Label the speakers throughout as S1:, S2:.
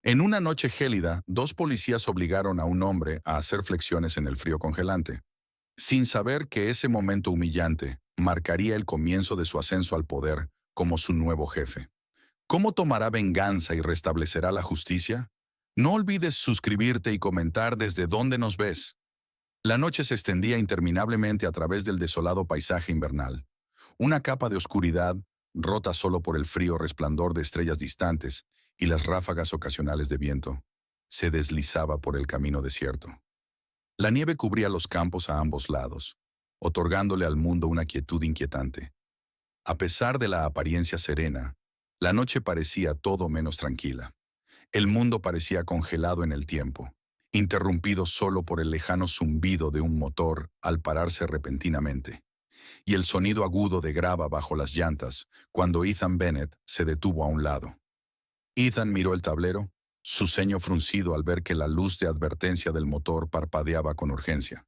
S1: En una noche gélida, dos policías obligaron a un hombre a hacer flexiones en el frío congelante, sin saber que ese momento humillante marcaría el comienzo de su ascenso al poder como su nuevo jefe. ¿Cómo tomará venganza y restablecerá la justicia? No olvides suscribirte y comentar desde dónde nos ves. La noche se extendía interminablemente a través del desolado paisaje invernal. Una capa de oscuridad, rota solo por el frío resplandor de estrellas distantes y las ráfagas ocasionales de viento, se deslizaba por el camino desierto. La nieve cubría los campos a ambos lados, otorgándole al mundo una quietud inquietante. A pesar de la apariencia serena, la noche parecía todo menos tranquila. El mundo parecía congelado en el tiempo, interrumpido solo por el lejano zumbido de un motor al pararse repentinamente, y el sonido agudo de grava bajo las llantas cuando Ethan Bennett se detuvo a un lado. Ethan miró el tablero, su ceño fruncido al ver que la luz de advertencia del motor parpadeaba con urgencia.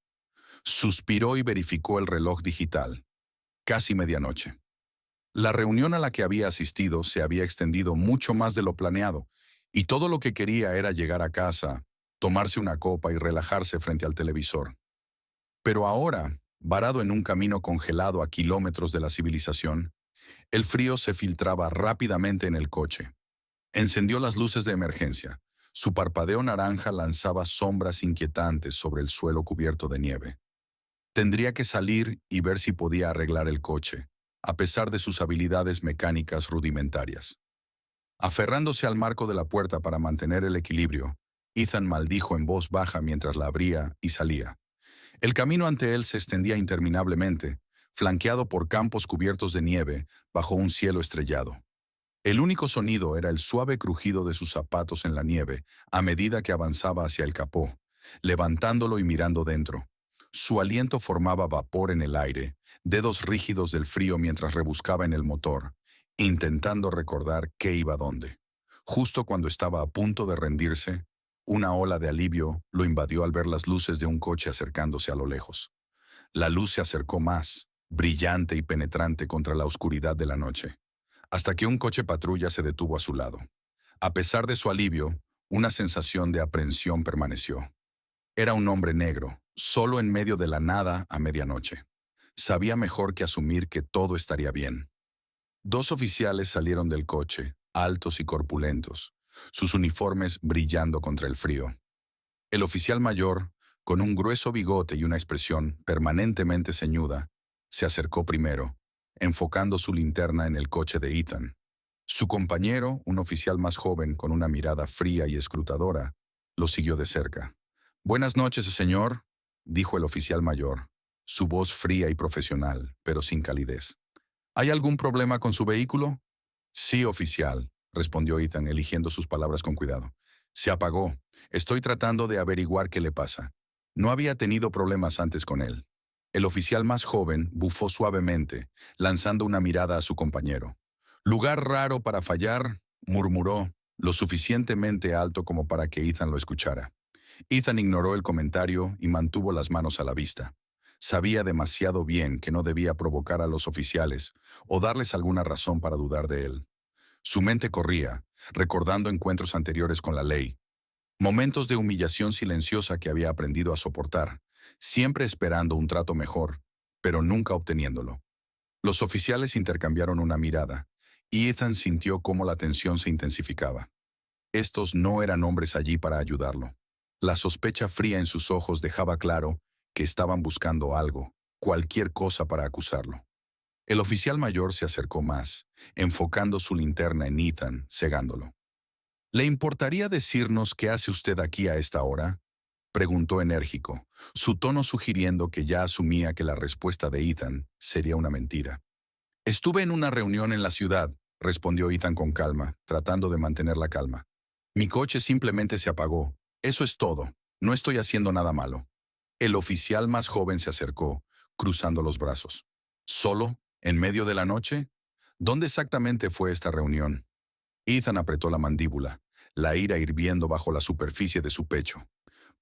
S1: Suspiró y verificó el reloj digital. Casi medianoche. La reunión a la que había asistido se había extendido mucho más de lo planeado, y todo lo que quería era llegar a casa, tomarse una copa y relajarse frente al televisor. Pero ahora, varado en un camino congelado a kilómetros de la civilización, el frío se filtraba rápidamente en el coche. Encendió las luces de emergencia. Su parpadeo naranja lanzaba sombras inquietantes sobre el suelo cubierto de nieve. Tendría que salir y ver si podía arreglar el coche, a pesar de sus habilidades mecánicas rudimentarias. Aferrándose al marco de la puerta para mantener el equilibrio, Ethan maldijo en voz baja mientras la abría y salía. El camino ante él se extendía interminablemente, flanqueado por campos cubiertos de nieve bajo un cielo estrellado. El único sonido era el suave crujido de sus zapatos en la nieve a medida que avanzaba hacia el capó, levantándolo y mirando dentro. Su aliento formaba vapor en el aire, dedos rígidos del frío mientras rebuscaba en el motor, intentando recordar qué iba dónde. Justo cuando estaba a punto de rendirse, una ola de alivio lo invadió al ver las luces de un coche acercándose a lo lejos. La luz se acercó más, brillante y penetrante contra la oscuridad de la noche, hasta que un coche patrulla se detuvo a su lado. A pesar de su alivio, una sensación de aprensión permaneció. Era un hombre negro, solo en medio de la nada a medianoche. Sabía mejor que asumir que todo estaría bien. Dos oficiales salieron del coche, altos y corpulentos, sus uniformes brillando contra el frío. El oficial mayor, con un grueso bigote y una expresión permanentemente ceñuda, se acercó primero, enfocando su linterna en el coche de Ethan. Su compañero, un oficial más joven con una mirada fría y escrutadora, lo siguió de cerca. «Buenas noches, señor», dijo el oficial mayor, su voz fría y profesional, pero sin calidez. «¿Hay algún problema con su vehículo?» «Sí, oficial», respondió Ethan, eligiendo sus palabras con cuidado. «Se apagó. Estoy tratando de averiguar qué le pasa. No había tenido problemas antes con él». El oficial más joven bufó suavemente, lanzando una mirada a su compañero. «Lugar raro para fallar», murmuró, lo suficientemente alto como para que Ethan lo escuchara. Ethan ignoró el comentario y mantuvo las manos a la vista. Sabía demasiado bien que no debía provocar a los oficiales o darles alguna razón para dudar de él. Su mente corría, recordando encuentros anteriores con la ley, momentos de humillación silenciosa que había aprendido a soportar, siempre esperando un trato mejor, pero nunca obteniéndolo. Los oficiales intercambiaron una mirada, y Ethan sintió cómo la tensión se intensificaba. Estos no eran hombres allí para ayudarlo. La sospecha fría en sus ojos dejaba claro que estaban buscando algo, cualquier cosa para acusarlo. El oficial mayor se acercó más, enfocando su linterna en Ethan, cegándolo. «¿Le importaría decirnos qué hace usted aquí a esta hora?», preguntó enérgico, su tono sugiriendo que ya asumía que la respuesta de Ethan sería una mentira. «Estuve en una reunión en la ciudad», respondió Ethan con calma, tratando de mantener la calma. «Mi coche simplemente se apagó. Eso es todo. No estoy haciendo nada malo». El oficial más joven se acercó, cruzando los brazos. «¿Solo? ¿En medio de la noche? ¿Dónde exactamente fue esta reunión?» Ethan apretó la mandíbula, la ira hirviendo bajo la superficie de su pecho.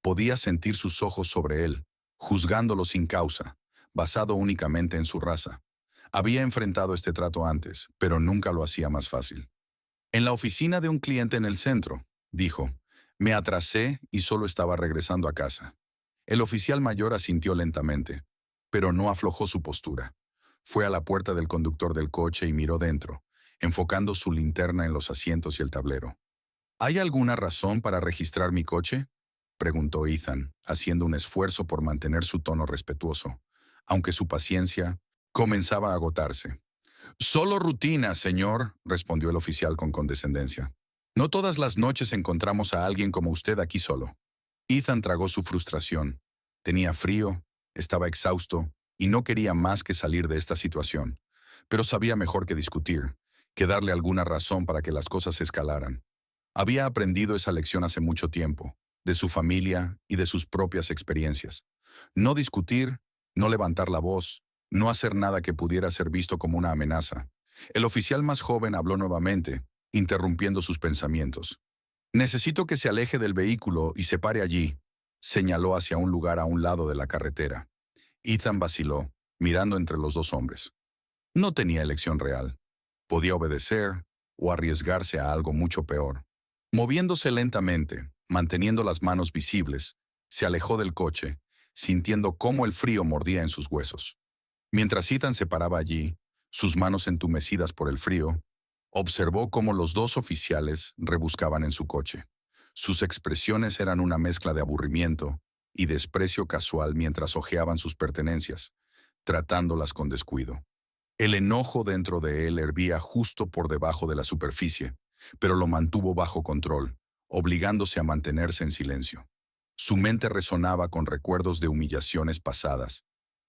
S1: Podía sentir sus ojos sobre él, juzgándolo sin causa, basado únicamente en su raza. Había enfrentado este trato antes, pero nunca lo hacía más fácil. «En la oficina de un cliente en el centro», dijo. Me atrasé y solo estaba regresando a casa. El oficial mayor asintió lentamente, pero no aflojó su postura. Fue a la puerta del conductor del coche y miró dentro, enfocando su linterna en los asientos y el tablero. ¿Hay alguna razón para registrar mi coche?, preguntó Ethan, haciendo un esfuerzo por mantener su tono respetuoso, aunque su paciencia comenzaba a agotarse. Solo rutina, señor, respondió el oficial con condescendencia. No todas las noches encontramos a alguien como usted aquí solo. Ethan tragó su frustración. Tenía frío, estaba exhausto y no quería más que salir de esta situación, pero sabía mejor que discutir, que darle alguna razón para que las cosas escalaran. Había aprendido esa lección hace mucho tiempo, de su familia y de sus propias experiencias. No discutir, no levantar la voz, no hacer nada que pudiera ser visto como una amenaza. El oficial más joven habló nuevamente, interrumpiendo sus pensamientos. Necesito que se aleje del vehículo y se pare allí, señaló hacia un lugar a un lado de la carretera. Ethan vaciló, mirando entre los dos hombres. No tenía elección real. Podía obedecer o arriesgarse a algo mucho peor. Moviéndose lentamente, manteniendo las manos visibles, se alejó del coche, sintiendo cómo el frío mordía en sus huesos. Mientras Ethan se paraba allí, sus manos entumecidas por el frío, observó cómo los dos oficiales rebuscaban en su coche. Sus expresiones eran una mezcla de aburrimiento y desprecio casual mientras hojeaban sus pertenencias, tratándolas con descuido. El enojo dentro de él hervía justo por debajo de la superficie, pero lo mantuvo bajo control, obligándose a mantenerse en silencio. Su mente resonaba con recuerdos de humillaciones pasadas,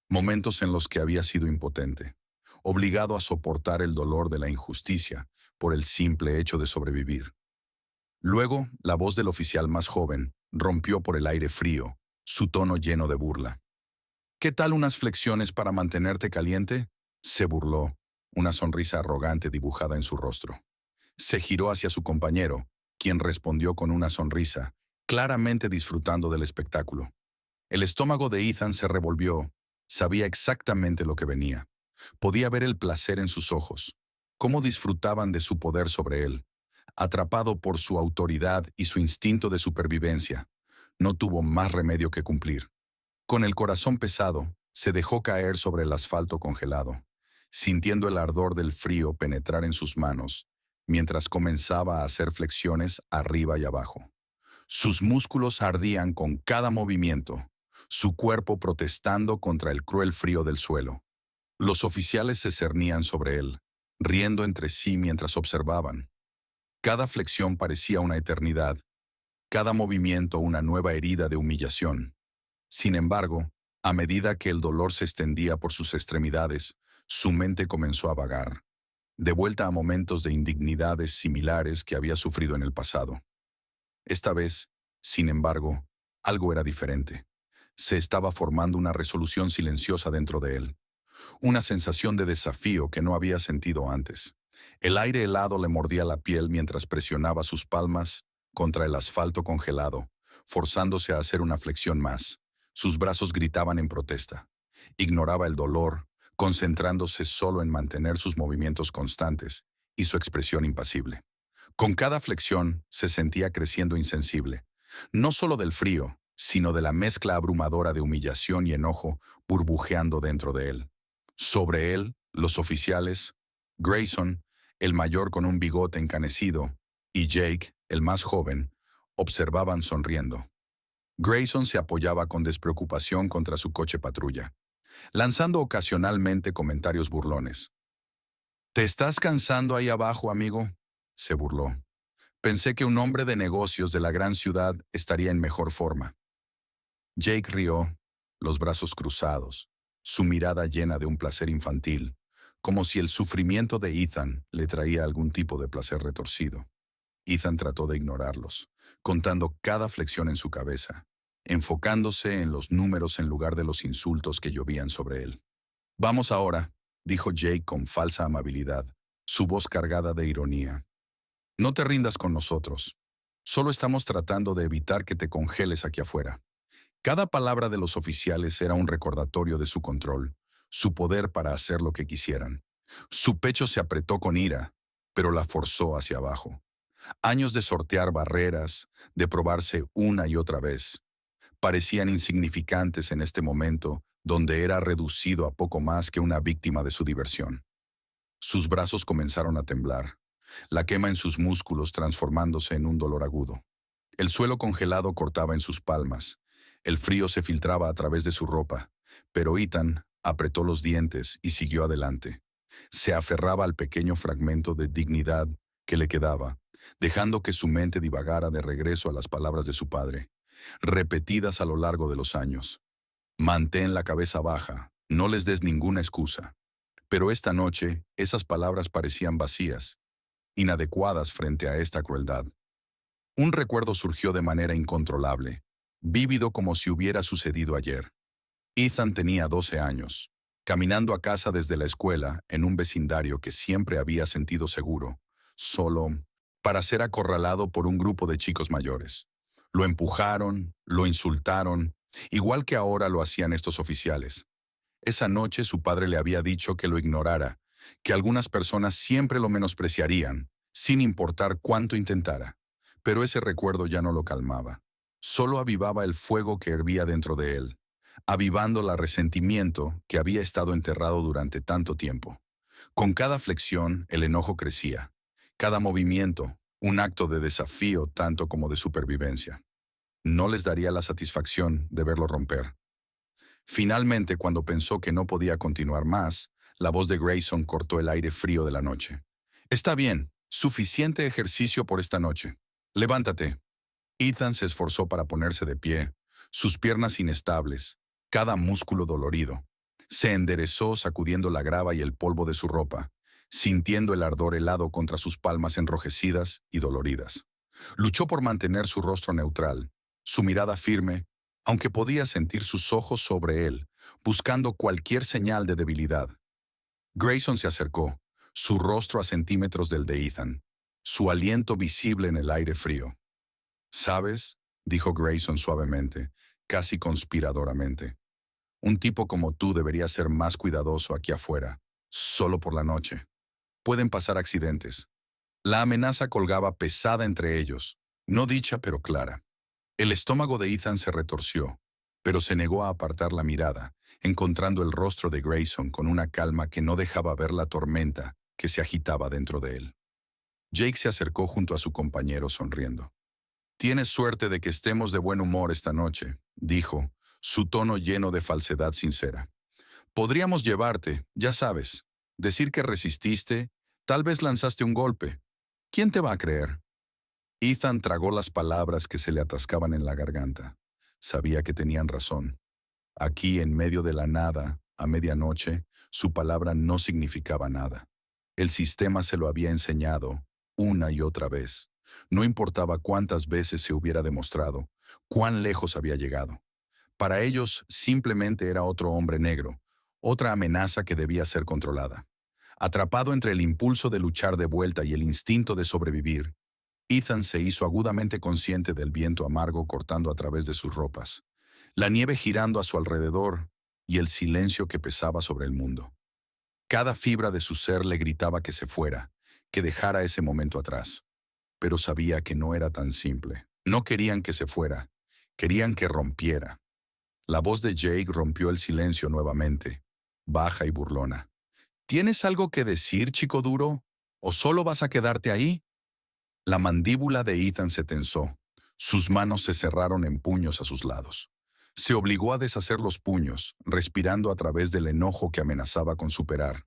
S1: momentos en los que había sido impotente, obligado a soportar el dolor de la injusticia por el simple hecho de sobrevivir. Luego, la voz del oficial más joven rompió por el aire frío, su tono lleno de burla. ¿Qué tal unas flexiones para mantenerte caliente?, se burló, una sonrisa arrogante dibujada en su rostro. Se giró hacia su compañero, quien respondió con una sonrisa, claramente disfrutando del espectáculo. El estómago de Ethan se revolvió. Sabía exactamente lo que venía. Podía ver el placer en sus ojos, cómo disfrutaban de su poder sobre él. Atrapado por su autoridad y su instinto de supervivencia, no tuvo más remedio que cumplir. Con el corazón pesado, se dejó caer sobre el asfalto congelado, sintiendo el ardor del frío penetrar en sus manos, mientras comenzaba a hacer flexiones arriba y abajo. Sus músculos ardían con cada movimiento, su cuerpo protestando contra el cruel frío del suelo. Los oficiales se cernían sobre él, riendo entre sí mientras observaban. Cada flexión parecía una eternidad, cada movimiento una nueva herida de humillación. Sin embargo, a medida que el dolor se extendía por sus extremidades, su mente comenzó a vagar, de vuelta a momentos de indignidades similares que había sufrido en el pasado. Esta vez, sin embargo, algo era diferente. Se estaba formando una resolución silenciosa dentro de él, una sensación de desafío que no había sentido antes. El aire helado le mordía la piel mientras presionaba sus palmas contra el asfalto congelado, forzándose a hacer una flexión más. Sus brazos gritaban en protesta. Ignoraba el dolor, concentrándose solo en mantener sus movimientos constantes y su expresión impasible. Con cada flexión se sentía creciendo insensible, no solo del frío, sino de la mezcla abrumadora de humillación y enojo burbujeando dentro de él. Sobre él, los oficiales, Grayson, el mayor con un bigote encanecido, y Jake, el más joven, observaban sonriendo. Grayson se apoyaba con despreocupación contra su coche patrulla, lanzando ocasionalmente comentarios burlones. «¿Te estás cansando ahí abajo, amigo?», se burló. «Pensé que un hombre de negocios de la gran ciudad estaría en mejor forma». Jake rió, los brazos cruzados, su mirada llena de un placer infantil, como si el sufrimiento de Ethan le traía algún tipo de placer retorcido. Ethan trató de ignorarlos, contando cada flexión en su cabeza, enfocándose en los números en lugar de los insultos que llovían sobre él. «Vamos ahora», dijo Jake con falsa amabilidad, su voz cargada de ironía. «No te rindas con nosotros. Solo estamos tratando de evitar que te congeles aquí afuera». Cada palabra de los oficiales era un recordatorio de su control, su poder para hacer lo que quisieran. Su pecho se apretó con ira, pero la forzó hacia abajo. Años de sortear barreras, de probarse una y otra vez, parecían insignificantes en este momento donde era reducido a poco más que una víctima de su diversión. Sus brazos comenzaron a temblar, la quema en sus músculos transformándose en un dolor agudo. El suelo congelado cortaba en sus palmas, el frío se filtraba a través de su ropa, pero Ethan apretó los dientes y siguió adelante. Se aferraba al pequeño fragmento de dignidad que le quedaba, dejando que su mente divagara de regreso a las palabras de su padre, repetidas a lo largo de los años. Mantén la cabeza baja, no les des ninguna excusa. Pero esta noche, esas palabras parecían vacías, inadecuadas frente a esta crueldad. Un recuerdo surgió de manera incontrolable, vívido como si hubiera sucedido ayer. Ethan tenía 12 años, caminando a casa desde la escuela en un vecindario que siempre había sentido seguro, solo para ser acorralado por un grupo de chicos mayores. Lo empujaron, lo insultaron, igual que ahora lo hacían estos oficiales. Esa noche su padre le había dicho que lo ignorara, que algunas personas siempre lo menospreciarían, sin importar cuánto intentara. Pero ese recuerdo ya no lo calmaba. Solo avivaba el fuego que hervía dentro de él, avivando el resentimiento que había estado enterrado durante tanto tiempo. Con cada flexión, el enojo crecía. Cada movimiento, un acto de desafío tanto como de supervivencia. No les daría la satisfacción de verlo romper. Finalmente, cuando pensó que no podía continuar más, la voz de Grayson cortó el aire frío de la noche. Está bien, suficiente ejercicio por esta noche. Levántate. Ethan se esforzó para ponerse de pie, sus piernas inestables, cada músculo dolorido. Se enderezó sacudiendo la grava y el polvo de su ropa, sintiendo el ardor helado contra sus palmas enrojecidas y doloridas. Luchó por mantener su rostro neutral, su mirada firme, aunque podía sentir sus ojos sobre él, buscando cualquier señal de debilidad. Grayson se acercó, su rostro a centímetros del de Ethan, su aliento visible en el aire frío. ¿Sabes?, dijo Grayson suavemente, casi conspiradoramente. Un tipo como tú debería ser más cuidadoso aquí afuera, solo por la noche. Pueden pasar accidentes. La amenaza colgaba pesada entre ellos, no dicha pero clara. El estómago de Ethan se retorció, pero se negó a apartar la mirada, encontrando el rostro de Grayson con una calma que no dejaba ver la tormenta que se agitaba dentro de él. Jake se acercó junto a su compañero sonriendo. «Tienes suerte de que estemos de buen humor esta noche», dijo, su tono lleno de falsedad sincera. «Podríamos llevarte, ya sabes, decir que resististe, tal vez lanzaste un golpe. ¿Quién te va a creer?» Ethan tragó las palabras que se le atascaban en la garganta. Sabía que tenían razón. Aquí, en medio de la nada, a medianoche, su palabra no significaba nada. El sistema se lo había enseñado, una y otra vez. No importaba cuántas veces se hubiera demostrado, cuán lejos había llegado. Para ellos, simplemente era otro hombre negro, otra amenaza que debía ser controlada. Atrapado entre el impulso de luchar de vuelta y el instinto de sobrevivir, Ethan se hizo agudamente consciente del viento amargo cortando a través de sus ropas, la nieve girando a su alrededor y el silencio que pesaba sobre el mundo. Cada fibra de su ser le gritaba que se fuera, que dejara ese momento atrás. Pero sabía que no era tan simple. No querían que se fuera, querían que rompiera. La voz de Jake rompió el silencio nuevamente, baja y burlona. ¿Tienes algo que decir, chico duro? ¿O solo vas a quedarte ahí? La mandíbula de Ethan se tensó. Sus manos se cerraron en puños a sus lados. Se obligó a deshacer los puños, respirando a través del enojo que amenazaba con superar.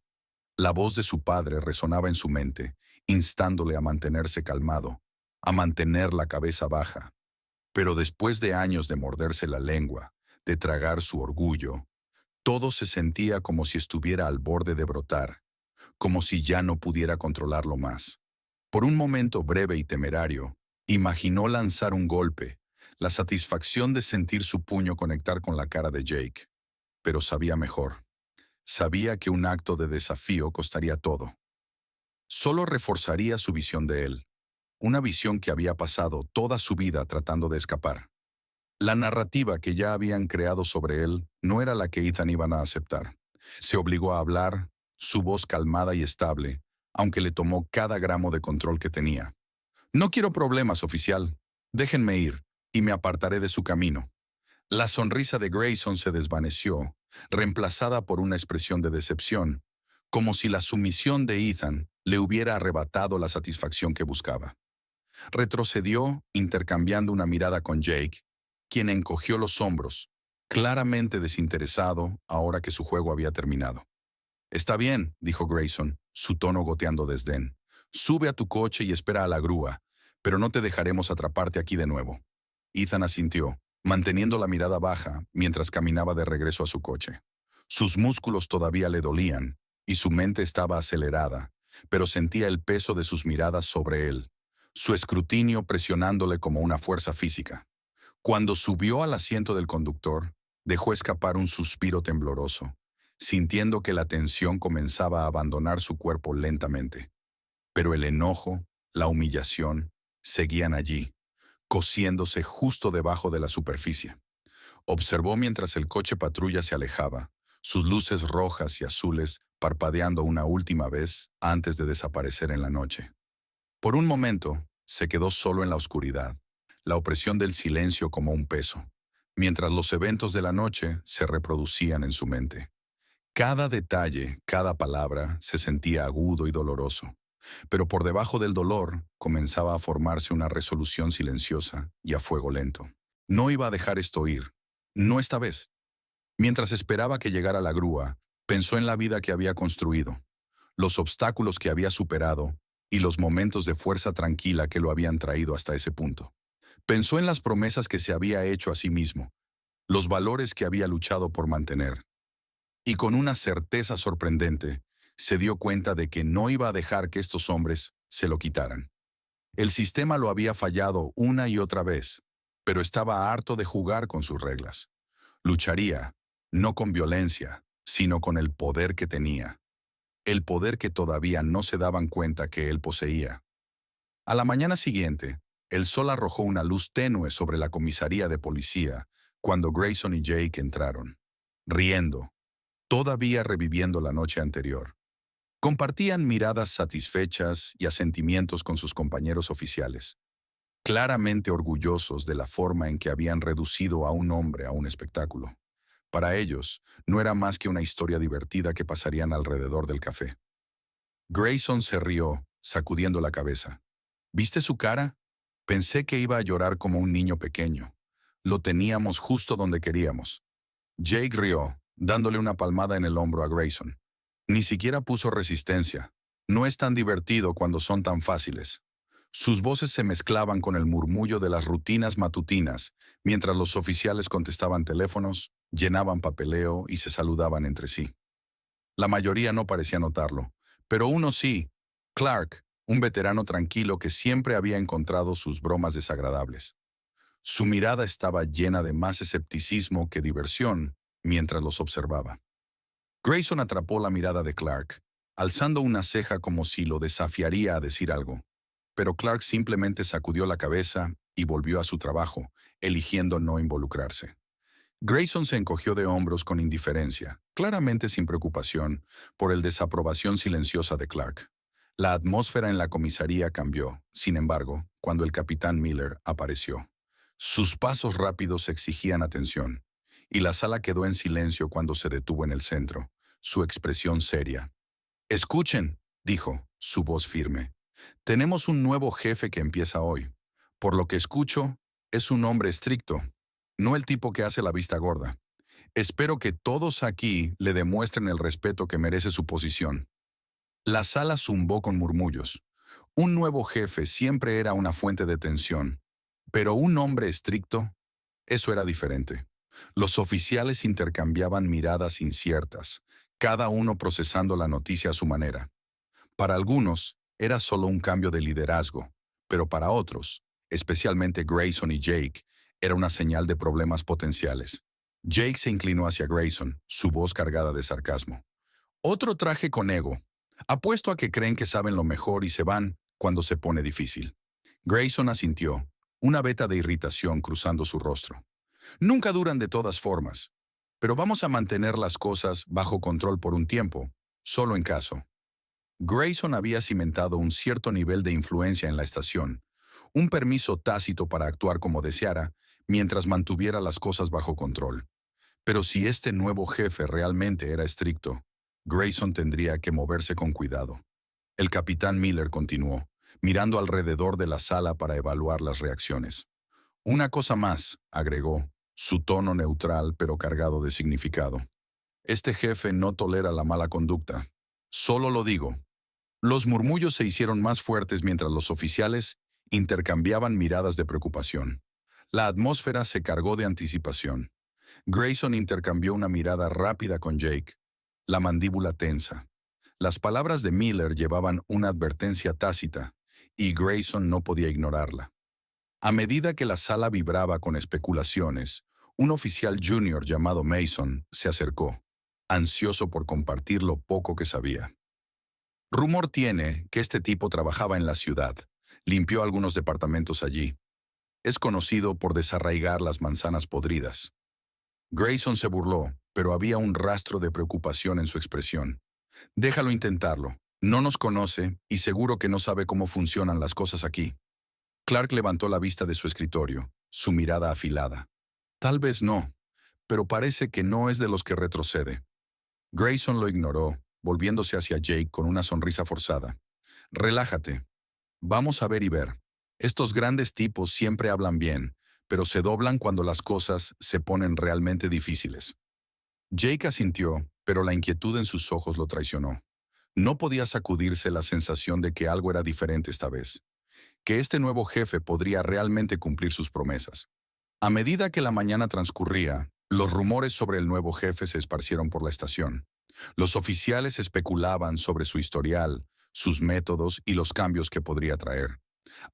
S1: La voz de su padre resonaba en su mente, instándole a mantenerse calmado, a mantener la cabeza baja. Pero después de años de morderse la lengua, de tragar su orgullo, todo se sentía como si estuviera al borde de brotar, como si ya no pudiera controlarlo más. Por un momento breve y temerario, imaginó lanzar un golpe, la satisfacción de sentir su puño conectar con la cara de Jake. Pero sabía mejor. Sabía que un acto de desafío costaría todo. Solo reforzaría su visión de él, una visión que había pasado toda su vida tratando de escapar. La narrativa que ya habían creado sobre él no era la que Ethan iban a aceptar. Se obligó a hablar, su voz calmada y estable, aunque le tomó cada gramo de control que tenía. No quiero problemas, oficial. Déjenme ir, y me apartaré de su camino. La sonrisa de Grayson se desvaneció, reemplazada por una expresión de decepción, como si la sumisión de Ethan le hubiera arrebatado la satisfacción que buscaba. Retrocedió, intercambiando una mirada con Jake, quien encogió los hombros, claramente desinteresado ahora que su juego había terminado. Está bien, dijo Grayson, su tono goteando desdén. Sube a tu coche y espera a la grúa, pero no te dejaremos atraparte aquí de nuevo. Ethan asintió, manteniendo la mirada baja mientras caminaba de regreso a su coche. Sus músculos todavía le dolían, y su mente estaba acelerada, pero sentía el peso de sus miradas sobre él, su escrutinio presionándole como una fuerza física. Cuando subió al asiento del conductor, dejó escapar un suspiro tembloroso, sintiendo que la tensión comenzaba a abandonar su cuerpo lentamente. Pero el enojo, la humillación, seguían allí, cociéndose justo debajo de la superficie. Observó mientras el coche patrulla se alejaba, sus luces rojas y azules parpadeando una última vez antes de desaparecer en la noche. Por un momento, se quedó solo en la oscuridad, la opresión del silencio como un peso, mientras los eventos de la noche se reproducían en su mente. Cada detalle, cada palabra se sentía agudo y doloroso, pero por debajo del dolor comenzaba a formarse una resolución silenciosa y a fuego lento. No iba a dejar esto ir, no esta vez. Mientras esperaba que llegara la grúa, pensó en la vida que había construido, los obstáculos que había superado y los momentos de fuerza tranquila que lo habían traído hasta ese punto. Pensó en las promesas que se había hecho a sí mismo, los valores que había luchado por mantener. Y con una certeza sorprendente, se dio cuenta de que no iba a dejar que estos hombres se lo quitaran. El sistema lo había fallado una y otra vez, pero estaba harto de jugar con sus reglas. Lucharía, no con violencia, sino con el poder que tenía. El poder que todavía no se daban cuenta que él poseía. A la mañana siguiente, el sol arrojó una luz tenue sobre la comisaría de policía cuando Grayson y Jake entraron, riendo, todavía reviviendo la noche anterior. Compartían miradas satisfechas y asentimientos con sus compañeros oficiales, claramente orgullosos de la forma en que habían reducido a un hombre a un espectáculo. Para ellos, no era más que una historia divertida que pasarían alrededor del café. Grayson se rió, sacudiendo la cabeza. ¿Viste su cara? Pensé que iba a llorar como un niño pequeño. Lo teníamos justo donde queríamos. Jake rió, dándole una palmada en el hombro a Grayson. Ni siquiera puso resistencia. No es tan divertido cuando son tan fáciles. Sus voces se mezclaban con el murmullo de las rutinas matutinas, mientras los oficiales contestaban teléfonos, llenaban papeleo y se saludaban entre sí. La mayoría no parecía notarlo, pero uno sí, Clark, un veterano tranquilo que siempre había encontrado sus bromas desagradables. Su mirada estaba llena de más escepticismo que diversión mientras los observaba. Grayson atrapó la mirada de Clark, alzando una ceja como si lo desafiaría a decir algo. Pero Clark simplemente sacudió la cabeza y volvió a su trabajo, eligiendo no involucrarse. Grayson se encogió de hombros con indiferencia, claramente sin preocupación, por el desaprobación silenciosa de Clark. La atmósfera en la comisaría cambió, sin embargo, cuando el capitán Miller apareció. Sus pasos rápidos exigían atención, y la sala quedó en silencio cuando se detuvo en el centro, su expresión seria. «Escuchen», dijo, su voz firme. «Tenemos un nuevo jefe que empieza hoy. Por lo que escucho, es un hombre estricto, no el tipo que hace la vista gorda. Espero que todos aquí le demuestren el respeto que merece su posición». La sala zumbó con murmullos. Un nuevo jefe siempre era una fuente de tensión, pero un hombre estricto, eso era diferente. Los oficiales intercambiaban miradas inciertas, cada uno procesando la noticia a su manera. Para algunos, era solo un cambio de liderazgo, pero para otros, especialmente Grayson y Jake, era una señal de problemas potenciales. Jake se inclinó hacia Grayson, su voz cargada de sarcasmo. «Otro traje con ego. Apuesto a que creen que saben lo mejor y se van cuando se pone difícil». Grayson asintió, una veta de irritación cruzando su rostro. «Nunca duran de todas formas, pero vamos a mantener las cosas bajo control por un tiempo, solo en caso». Grayson había cimentado un cierto nivel de influencia en la estación, un permiso tácito para actuar como deseara, mientras mantuviera las cosas bajo control. Pero si este nuevo jefe realmente era estricto, Grayson tendría que moverse con cuidado. El capitán Miller continuó, mirando alrededor de la sala para evaluar las reacciones. Una cosa más, agregó, su tono neutral pero cargado de significado. Este jefe no tolera la mala conducta. Solo lo digo. Los murmullos se hicieron más fuertes mientras los oficiales intercambiaban miradas de preocupación. La atmósfera se cargó de anticipación. Grayson intercambió una mirada rápida con Jake, la mandíbula tensa. Las palabras de Miller llevaban una advertencia tácita, y Grayson no podía ignorarla. A medida que la sala vibraba con especulaciones, un oficial junior llamado Mason se acercó, ansioso por compartir lo poco que sabía. Rumor tiene que este tipo trabajaba en la ciudad, limpió algunos departamentos allí. Es conocido por desarraigar las manzanas podridas. Grayson se burló, pero había un rastro de preocupación en su expresión. Déjalo intentarlo. No nos conoce y seguro que no sabe cómo funcionan las cosas aquí. Clark levantó la vista de su escritorio, su mirada afilada. Tal vez no, pero parece que no es de los que retrocede. Grayson lo ignoró, volviéndose hacia Jake con una sonrisa forzada. Relájate. Vamos a ver y ver. Estos grandes tipos siempre hablan bien, pero se doblan cuando las cosas se ponen realmente difíciles. Jake asintió, pero la inquietud en sus ojos lo traicionó. No podía sacudirse la sensación de que algo era diferente esta vez, que este nuevo jefe podría realmente cumplir sus promesas. A medida que la mañana transcurría, los rumores sobre el nuevo jefe se esparcieron por la estación. Los oficiales especulaban sobre su historial, sus métodos y los cambios que podría traer.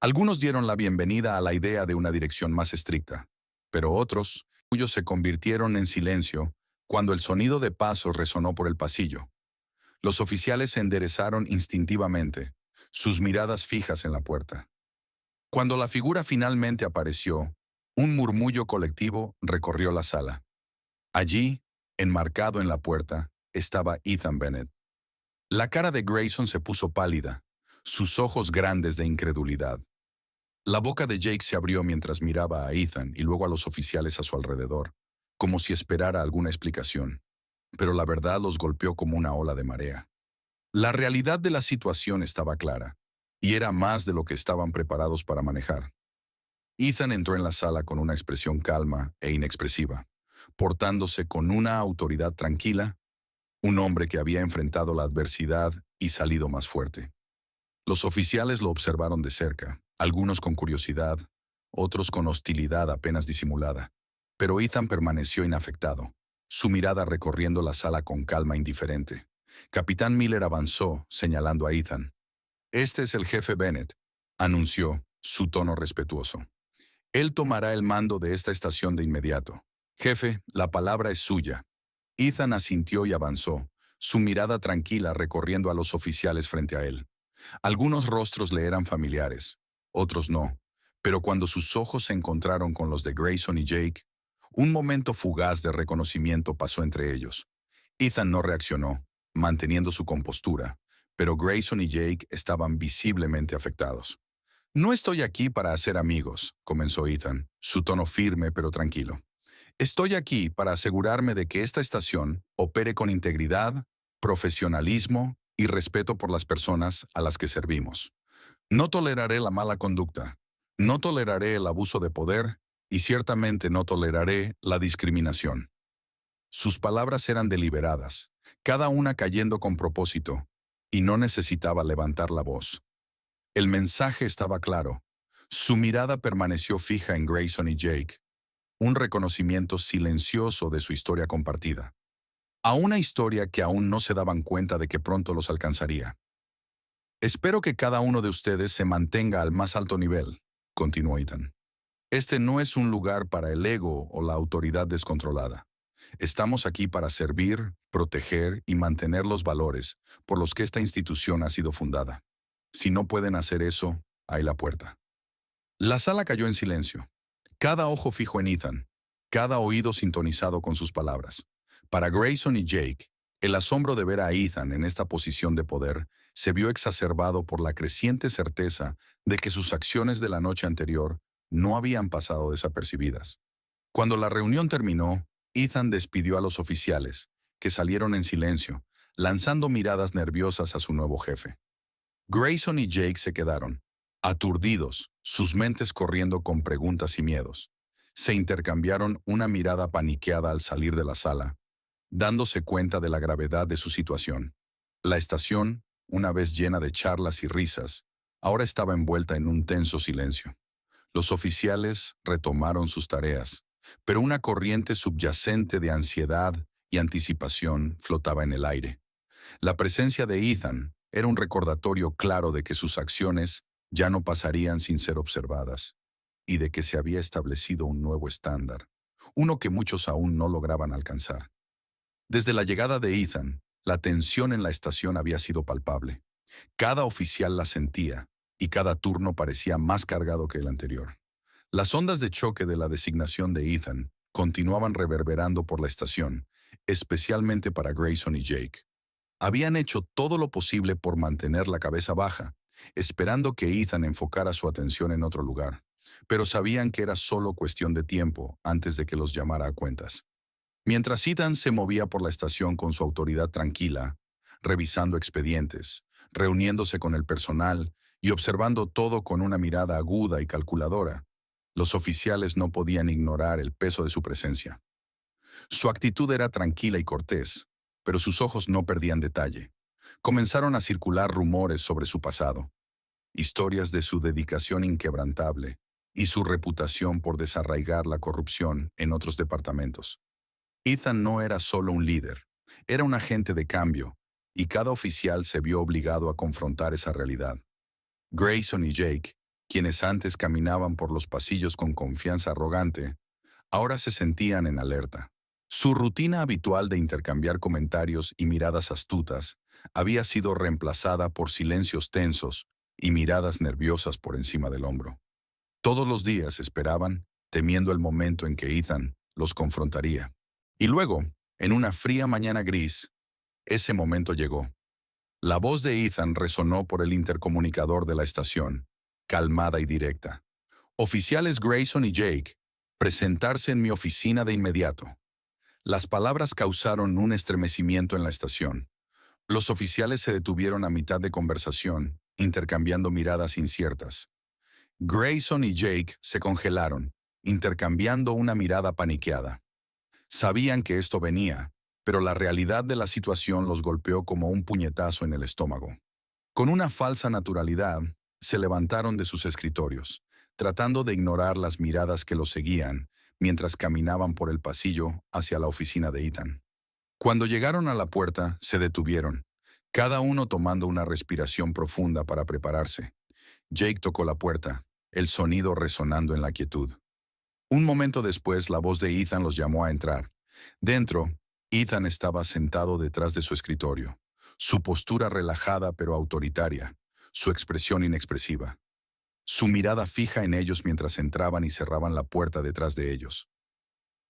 S1: Algunos dieron la bienvenida a la idea de una dirección más estricta, pero otros, cuyos se convirtieron en silencio cuando el sonido de pasos resonó por el pasillo. Los oficiales se enderezaron instintivamente, sus miradas fijas en la puerta. Cuando la figura finalmente apareció, un murmullo colectivo recorrió la sala. Allí, enmarcado en la puerta, estaba Ethan Bennett. La cara de Grayson se puso pálida, sus ojos grandes de incredulidad. La boca de Jake se abrió mientras miraba a Ethan y luego a los oficiales a su alrededor, como si esperara alguna explicación. Pero la verdad los golpeó como una ola de marea. La realidad de la situación estaba clara, y era más de lo que estaban preparados para manejar. Ethan entró en la sala con una expresión calma e inexpresiva, portándose con una autoridad tranquila, un hombre que había enfrentado la adversidad y salido más fuerte. Los oficiales lo observaron de cerca, algunos con curiosidad, otros con hostilidad apenas disimulada. Pero Ethan permaneció inafectado, su mirada recorriendo la sala con calma indiferente. Capitán Miller avanzó, señalando a Ethan. «Este es el jefe Bennett», anunció, su tono respetuoso. «Él tomará el mando de esta estación de inmediato. Jefe, la palabra es suya». Ethan asintió y avanzó, su mirada tranquila recorriendo a los oficiales frente a él. Algunos rostros le eran familiares, otros no, pero cuando sus ojos se encontraron con los de Grayson y Jake, un momento fugaz de reconocimiento pasó entre ellos. Ethan no reaccionó, manteniendo su compostura, pero Grayson y Jake estaban visiblemente afectados. «No estoy aquí para hacer amigos», comenzó Ethan, su tono firme pero tranquilo. «Estoy aquí para asegurarme de que esta estación opere con integridad, profesionalismo y respeto por las personas a las que servimos. No toleraré la mala conducta, no toleraré el abuso de poder y ciertamente no toleraré la discriminación». Sus palabras eran deliberadas, cada una cayendo con propósito, y no necesitaba levantar la voz. El mensaje estaba claro. Su mirada permaneció fija en Grayson y Jake, un reconocimiento silencioso de su historia compartida. A una historia que aún no se daban cuenta de que pronto los alcanzaría. «Espero que cada uno de ustedes se mantenga al más alto nivel», continuó Ethan. «Este no es un lugar para el ego o la autoridad descontrolada. Estamos aquí para servir, proteger y mantener los valores por los que esta institución ha sido fundada. Si no pueden hacer eso, hay la puerta». La sala cayó en silencio. Cada ojo fijo en Ethan, cada oído sintonizado con sus palabras. Para Grayson y Jake, el asombro de ver a Ethan en esta posición de poder se vio exacerbado por la creciente certeza de que sus acciones de la noche anterior no habían pasado desapercibidas. Cuando la reunión terminó, Ethan despidió a los oficiales, que salieron en silencio, lanzando miradas nerviosas a su nuevo jefe. Grayson y Jake se quedaron, aturdidos, sus mentes corriendo con preguntas y miedos. Se intercambiaron una mirada paniqueada al salir de la sala, dándose cuenta de la gravedad de su situación. La estación, una vez llena de charlas y risas, ahora estaba envuelta en un tenso silencio. Los oficiales retomaron sus tareas, pero una corriente subyacente de ansiedad y anticipación flotaba en el aire. La presencia de Ethan era un recordatorio claro de que sus acciones ya no pasarían sin ser observadas, y de que se había establecido un nuevo estándar, uno que muchos aún no lograban alcanzar. Desde la llegada de Ethan, la tensión en la estación había sido palpable. Cada oficial la sentía, y cada turno parecía más cargado que el anterior. Las ondas de choque de la designación de Ethan continuaban reverberando por la estación, especialmente para Grayson y Jake. Habían hecho todo lo posible por mantener la cabeza baja, esperando que Ethan enfocara su atención en otro lugar, pero sabían que era solo cuestión de tiempo antes de que los llamara a cuentas. Mientras Ethan se movía por la estación con su autoridad tranquila, revisando expedientes, reuniéndose con el personal y observando todo con una mirada aguda y calculadora, los oficiales no podían ignorar el peso de su presencia. Su actitud era tranquila y cortés, pero sus ojos no perdían detalle. Comenzaron a circular rumores sobre su pasado, historias de su dedicación inquebrantable y su reputación por desarraigar la corrupción en otros departamentos. Ethan no era solo un líder, era un agente de cambio, y cada oficial se vio obligado a confrontar esa realidad. Grayson y Jake, quienes antes caminaban por los pasillos con confianza arrogante, ahora se sentían en alerta. Su rutina habitual de intercambiar comentarios y miradas astutas había sido reemplazada por silencios tensos y miradas nerviosas por encima del hombro. Todos los días esperaban, temiendo el momento en que Ethan los confrontaría. Y luego, en una fría mañana gris, ese momento llegó. La voz de Ethan resonó por el intercomunicador de la estación, calmada y directa. Oficiales Grayson y Jake, presentarse en mi oficina de inmediato. Las palabras causaron un estremecimiento en la estación. Los oficiales se detuvieron a mitad de conversación, intercambiando miradas inciertas. Grayson y Jake se congelaron, intercambiando una mirada paniqueada. Sabían que esto venía, pero la realidad de la situación los golpeó como un puñetazo en el estómago. Con una falsa naturalidad, se levantaron de sus escritorios, tratando de ignorar las miradas que los seguían mientras caminaban por el pasillo hacia la oficina de Ethan. Cuando llegaron a la puerta, se detuvieron, cada uno tomando una respiración profunda para prepararse. Jake tocó la puerta, el sonido resonando en la quietud. Un momento después, la voz de Ethan los llamó a entrar. Dentro, Ethan estaba sentado detrás de su escritorio, su postura relajada pero autoritaria, su expresión inexpresiva. Su mirada fija en ellos mientras entraban y cerraban la puerta detrás de ellos.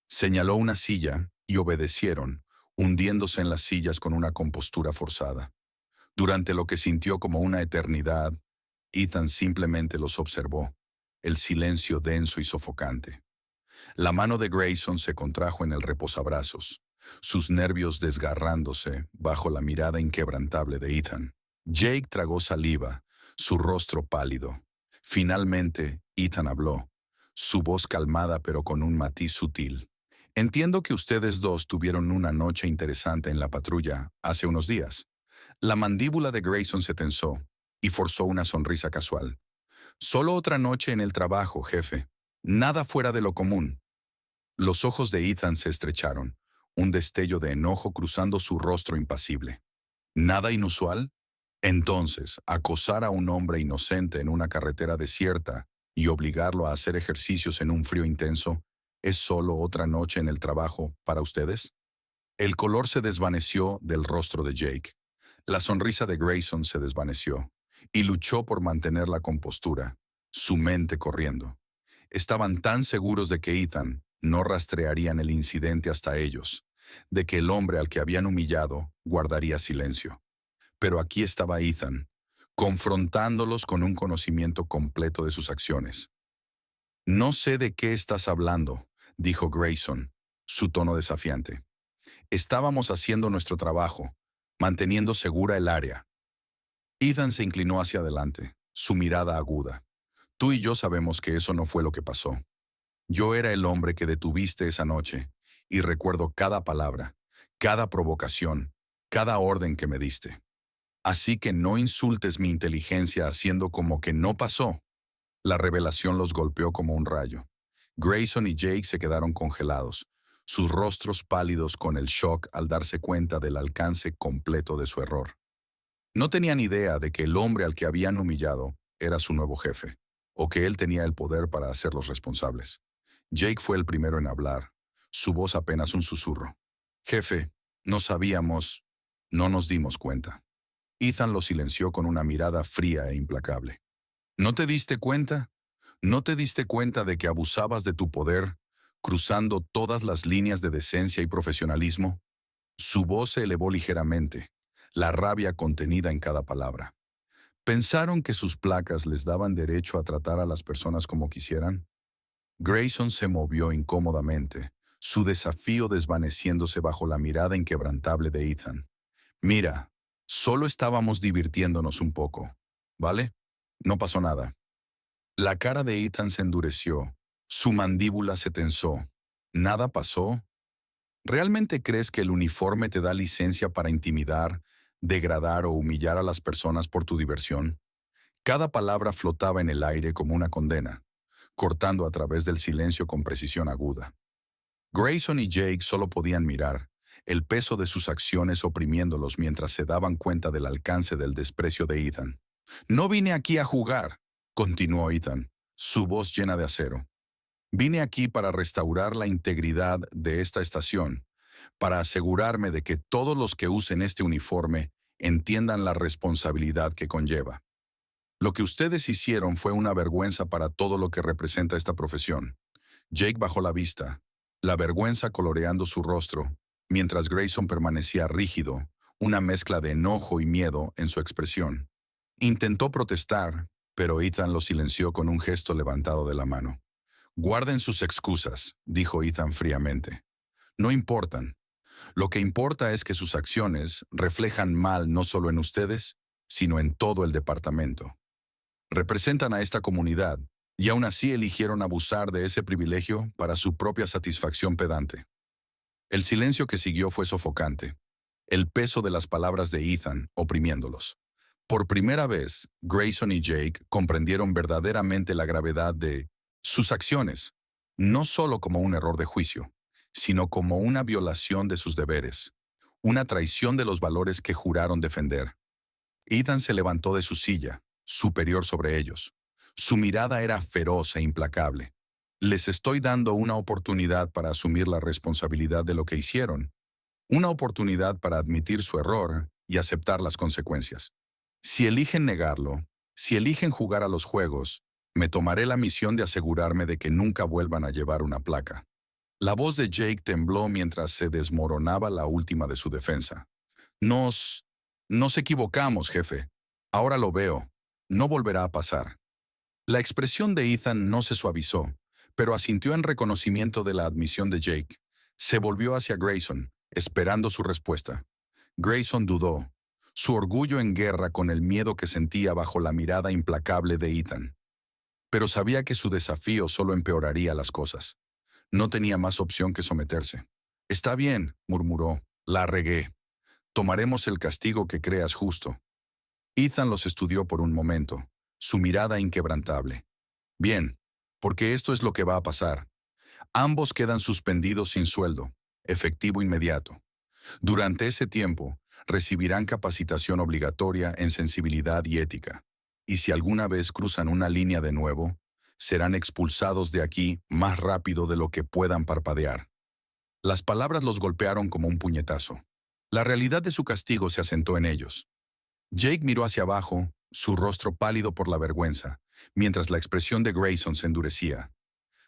S1: Señaló una silla y obedecieron, hundiéndose en las sillas con una compostura forzada. Durante lo que sintió como una eternidad, Ethan simplemente los observó, el silencio denso y sofocante. La mano de Grayson se contrajo en el reposabrazos, sus nervios desgarrándose bajo la mirada inquebrantable de Ethan. Jake tragó saliva, su rostro pálido. Finalmente, Ethan habló, su voz calmada pero con un matiz sutil. Entiendo que ustedes dos tuvieron una noche interesante en la patrulla hace unos días. La mandíbula de Grayson se tensó y forzó una sonrisa casual. Solo otra noche en el trabajo, jefe. Nada fuera de lo común. Los ojos de Ethan se estrecharon, un destello de enojo cruzando su rostro impasible. ¿Nada inusual? Entonces, acosar a un hombre inocente en una carretera desierta y obligarlo a hacer ejercicios en un frío intenso, ¿es solo otra noche en el trabajo para ustedes? El color se desvaneció del rostro de Jake. La sonrisa de Grayson se desvaneció, y luchó por mantener la compostura, su mente corriendo. Estaban tan seguros de que Ethan no rastrearían el incidente hasta ellos, de que el hombre al que habían humillado guardaría silencio. Pero aquí estaba Ethan, confrontándolos con un conocimiento completo de sus acciones. No sé de qué estás hablando, dijo Grayson, su tono desafiante. Estábamos haciendo nuestro trabajo, manteniendo segura el área. Ethan se inclinó hacia adelante, su mirada aguda. Tú y yo sabemos que eso no fue lo que pasó. Yo era el hombre que detuviste esa noche, y recuerdo cada palabra, cada provocación, cada orden que me diste. Así que no insultes mi inteligencia haciendo como que no pasó. La revelación los golpeó como un rayo. Grayson y Jake se quedaron congelados, sus rostros pálidos con el shock al darse cuenta del alcance completo de su error. No tenían idea de que el hombre al que habían humillado era su nuevo jefe, o que él tenía el poder para hacerlos responsables. Jake fue el primero en hablar, su voz apenas un susurro. Jefe, no sabíamos, no nos dimos cuenta. Ethan lo silenció con una mirada fría e implacable. ¿No te diste cuenta? ¿No te diste cuenta de que abusabas de tu poder, cruzando todas las líneas de decencia y profesionalismo? Su voz se elevó ligeramente, la rabia contenida en cada palabra. ¿Pensaron que sus placas les daban derecho a tratar a las personas como quisieran? Grayson se movió incómodamente, su desafío desvaneciéndose bajo la mirada inquebrantable de Ethan. Mira, solo estábamos divirtiéndonos un poco, ¿vale? No pasó nada. La cara de Ethan se endureció, su mandíbula se tensó. ¿Nada pasó? ¿Realmente crees que el uniforme te da licencia para intimidar, degradar o humillar a las personas por tu diversión? Cada palabra flotaba en el aire como una condena, cortando a través del silencio con precisión aguda. Grayson y Jake solo podían mirar, el peso de sus acciones oprimiéndolos mientras se daban cuenta del alcance del desprecio de Ethan. No vine aquí a jugar, continuó Ethan, su voz llena de acero. Vine aquí para restaurar la integridad de esta estación, para asegurarme de que todos los que usen este uniforme entiendan la responsabilidad que conlleva. Lo que ustedes hicieron fue una vergüenza para todo lo que representa esta profesión. Jake bajó la vista, la vergüenza coloreando su rostro, mientras Grayson permanecía rígido, una mezcla de enojo y miedo en su expresión. Intentó protestar, pero Ethan lo silenció con un gesto levantado de la mano. Guarden sus excusas, dijo Ethan fríamente. No importan. Lo que importa es que sus acciones reflejan mal no solo en ustedes, sino en todo el departamento. Representan a esta comunidad, y aún así eligieron abusar de ese privilegio para su propia satisfacción pedante. El silencio que siguió fue sofocante, el peso de las palabras de Ethan oprimiéndolos. Por primera vez, Grayson y Jake comprendieron verdaderamente la gravedad de sus acciones, no solo como un error de juicio, sino como una violación de sus deberes, una traición de los valores que juraron defender. Ethan se levantó de su silla, superior sobre ellos. Su mirada era feroz e implacable. Les estoy dando una oportunidad para asumir la responsabilidad de lo que hicieron, una oportunidad para admitir su error y aceptar las consecuencias. Si eligen negarlo, si eligen jugar a los juegos, me tomaré la misión de asegurarme de que nunca vuelvan a llevar una placa. La voz de Jake tembló mientras se desmoronaba la última de su defensa. Nos equivocamos, jefe. Ahora lo veo. No volverá a pasar. La expresión de Ethan no se suavizó, pero asintió en reconocimiento de la admisión de Jake. Se volvió hacia Grayson, esperando su respuesta. Grayson dudó, su orgullo en guerra con el miedo que sentía bajo la mirada implacable de Ethan. Pero sabía que su desafío solo empeoraría las cosas. No tenía más opción que someterse. Está bien, murmuró, la regué. Tomaremos el castigo que creas justo. Ethan los estudió por un momento, su mirada inquebrantable. Bien, porque esto es lo que va a pasar. Ambos quedan suspendidos sin sueldo, efectivo inmediato. Durante ese tiempo, recibirán capacitación obligatoria en sensibilidad y ética. Y si alguna vez cruzan una línea de nuevo, serán expulsados de aquí más rápido de lo que puedan parpadear. Las palabras los golpearon como un puñetazo. La realidad de su castigo se asentó en ellos. Jake miró hacia abajo, su rostro pálido por la vergüenza, mientras la expresión de Grayson se endurecía.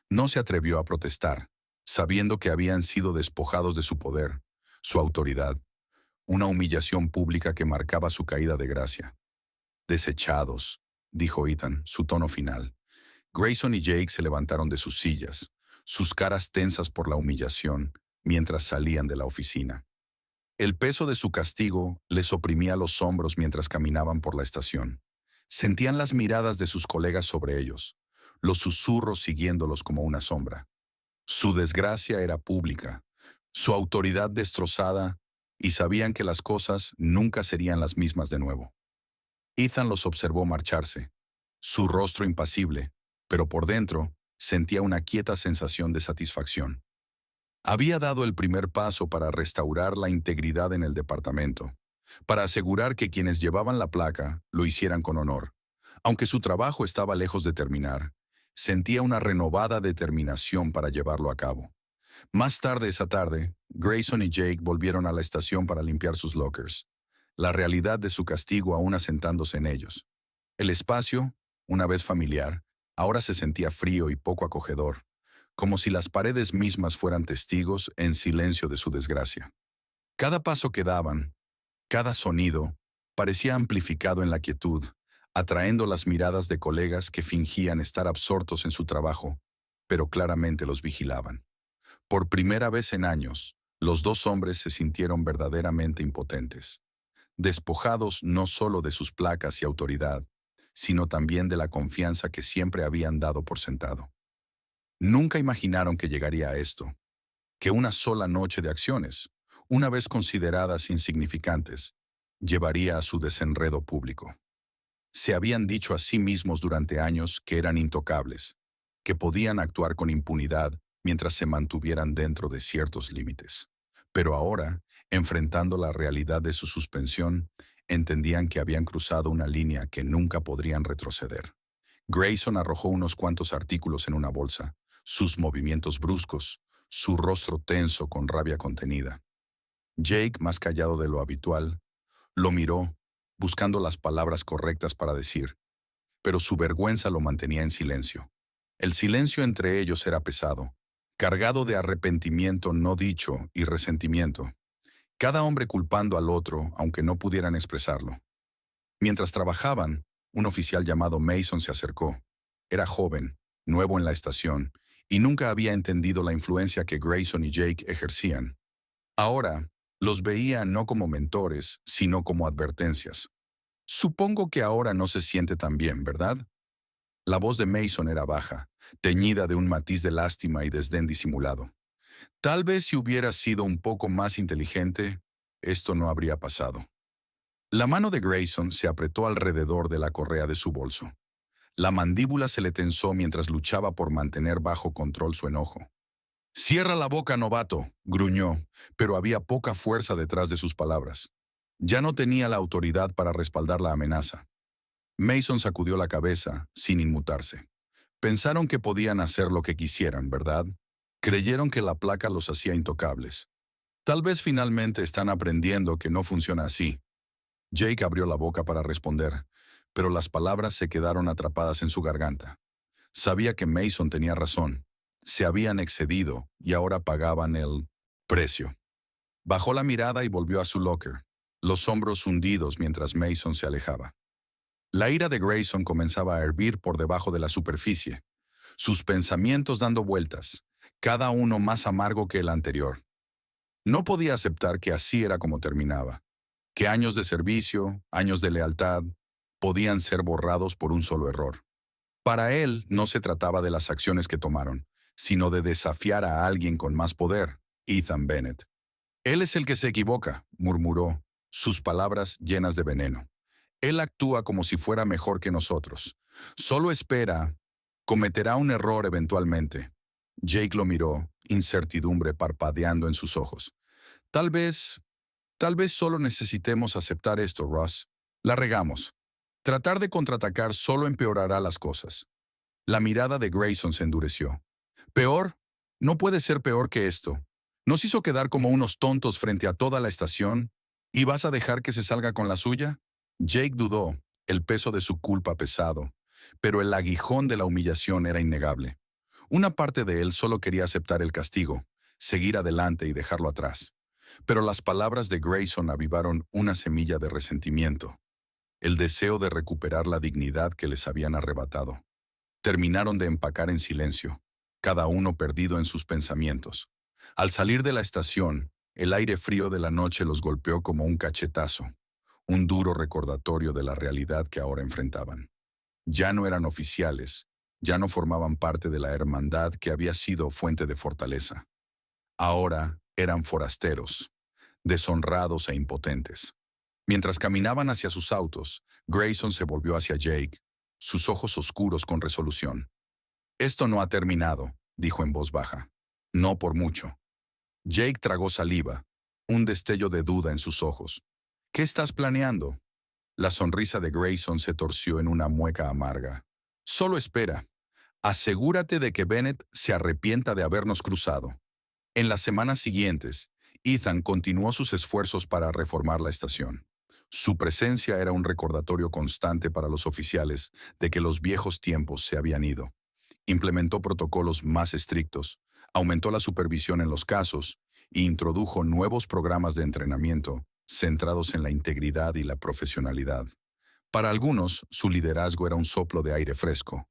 S1: No se atrevió a protestar, sabiendo que habían sido despojados de su poder, su autoridad. una humillación pública que marcaba su caída de gracia. Desechados, dijo Ethan, su tono final. Grayson y Jake se levantaron de sus sillas, sus caras tensas por la humillación, mientras salían de la oficina. El peso de su castigo les oprimía los hombros mientras caminaban por la estación. Sentían las miradas de sus colegas sobre ellos, los susurros siguiéndolos como una sombra. Su desgracia era pública, su autoridad destrozada, y sabían que las cosas nunca serían las mismas de nuevo. Ethan los observó marcharse, su rostro impasible, pero por dentro sentía una quieta sensación de satisfacción. Había dado el primer paso para restaurar la integridad en el departamento, para asegurar que quienes llevaban la placa lo hicieran con honor. Aunque su trabajo estaba lejos de terminar, sentía una renovada determinación para llevarlo a cabo. Más tarde esa tarde, Grayson y Jake volvieron a la estación para limpiar sus lockers, la realidad de su castigo aún asentándose en ellos. El espacio, una vez familiar, ahora se sentía frío y poco acogedor, como si las paredes mismas fueran testigos en silencio de su desgracia. Cada paso que daban, cada sonido, parecía amplificado en la quietud, atrayendo las miradas de colegas que fingían estar absortos en su trabajo, pero claramente los vigilaban. Por primera vez en años, los dos hombres se sintieron verdaderamente impotentes, despojados no solo de sus placas y autoridad, sino también de la confianza que siempre habían dado por sentado. Nunca imaginaron que llegaría a esto, que una sola noche de acciones, una vez consideradas insignificantes, llevaría a su desenredo público. Se habían dicho a sí mismos durante años que eran intocables, que podían actuar con impunidad mientras se mantuvieran dentro de ciertos límites. Pero ahora, enfrentando la realidad de su suspensión, entendían que habían cruzado una línea que nunca podrían retroceder. Grayson arrojó unos cuantos artículos en una bolsa, sus movimientos bruscos, su rostro tenso con rabia contenida. Jake, más callado de lo habitual, lo miró, buscando las palabras correctas para decir, pero su vergüenza lo mantenía en silencio. El silencio entre ellos era pesado, cargado de arrepentimiento no dicho y resentimiento, cada hombre culpando al otro aunque no pudieran expresarlo. Mientras trabajaban, un oficial llamado Mason se acercó. Era joven, nuevo en la estación, y nunca había entendido la influencia que Grayson y Jake ejercían. Ahora, los veía no como mentores, sino como advertencias. Supongo que ahora no se siente tan bien, ¿verdad? La voz de Mason era baja, teñida de un matiz de lástima y desdén disimulado. Tal vez si hubiera sido un poco más inteligente, esto no habría pasado. La mano de Grayson se apretó alrededor de la correa de su bolso. La mandíbula se le tensó mientras luchaba por mantener bajo control su enojo. «Cierra la boca, novato», gruñó, pero había poca fuerza detrás de sus palabras. Ya no tenía la autoridad para respaldar la amenaza. Mason sacudió la cabeza, sin inmutarse. Pensaron que podían hacer lo que quisieran, ¿verdad? Creyeron que la placa los hacía intocables. Tal vez finalmente están aprendiendo que no funciona así. Jake abrió la boca para responder, pero las palabras se quedaron atrapadas en su garganta. Sabía que Mason tenía razón. Se habían excedido y ahora pagaban el precio. Bajó la mirada y volvió a su locker, los hombros hundidos mientras Mason se alejaba. La ira de Grayson comenzaba a hervir por debajo de la superficie, sus pensamientos dando vueltas, cada uno más amargo que el anterior. No podía aceptar que así era como terminaba, que años de servicio, años de lealtad, podían ser borrados por un solo error. Para él no se trataba de las acciones que tomaron, sino de desafiar a alguien con más poder, Ethan Bennett. «Él es el que se equivoca», murmuró, sus palabras llenas de veneno. «Él actúa como si fuera mejor que nosotros. Solo espera, cometerá un error eventualmente». Jake lo miró, incertidumbre parpadeando en sus ojos. Tal vez solo necesitemos aceptar esto, Ross. La regamos. Tratar de contraatacar solo empeorará las cosas». La mirada de Grayson se endureció. «¿Peor? No puede ser peor que esto. Nos hizo quedar como unos tontos frente a toda la estación. ¿Y vas a dejar que se salga con la suya?» Jake dudó, el peso de su culpa pesado, pero el aguijón de la humillación era innegable. Una parte de él solo quería aceptar el castigo, seguir adelante y dejarlo atrás. Pero las palabras de Grayson avivaron una semilla de resentimiento, el deseo de recuperar la dignidad que les habían arrebatado. Terminaron de empacar en silencio, cada uno perdido en sus pensamientos. Al salir de la estación, el aire frío de la noche los golpeó como un cachetazo, un duro recordatorio de la realidad que ahora enfrentaban. Ya no eran oficiales, ya no formaban parte de la hermandad que había sido fuente de fortaleza. Ahora eran forasteros, deshonrados e impotentes. Mientras caminaban hacia sus autos, Grayson se volvió hacia Jake, sus ojos oscuros con resolución. «Esto no ha terminado», dijo en voz baja. «No por mucho». Jake tragó saliva, un destello de duda en sus ojos. «¿Qué estás planeando?» La sonrisa de Grayson se torció en una mueca amarga. «Solo espera. Asegúrate de que Bennett se arrepienta de habernos cruzado». En las semanas siguientes, Ethan continuó sus esfuerzos para reformar la estación. Su presencia era un recordatorio constante para los oficiales de que los viejos tiempos se habían ido. Implementó protocolos más estrictos, aumentó la supervisión en los casos e introdujo nuevos programas de entrenamiento centrados en la integridad y la profesionalidad. Para algunos, su liderazgo era un soplo de aire fresco,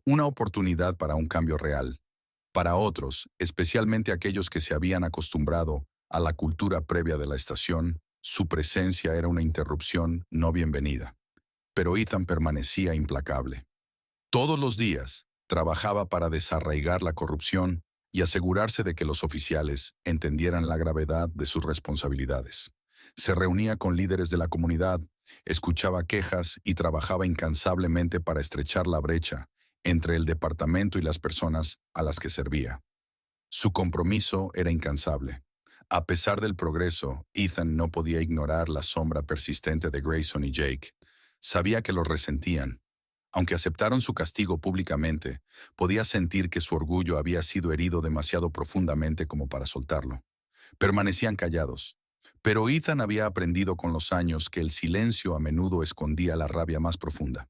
S1: una oportunidad para un cambio real. Para otros, especialmente aquellos que se habían acostumbrado a la cultura previa de la estación, su presencia era una interrupción no bienvenida. Pero Ethan permanecía implacable. Todos los días, trabajaba para desarraigar la corrupción y asegurarse de que los oficiales entendieran la gravedad de sus responsabilidades. Se reunía con líderes de la comunidad, escuchaba quejas y trabajaba incansablemente para estrechar la brecha entre el departamento y las personas a las que servía. Su compromiso era incansable. A pesar del progreso, Ethan no podía ignorar la sombra persistente de Grayson y Jake. Sabía que los resentían. Aunque aceptaron su castigo públicamente, podía sentir que su orgullo había sido herido demasiado profundamente como para soltarlo. Permanecían callados. Pero Ethan había aprendido con los años que el silencio a menudo escondía la rabia más profunda.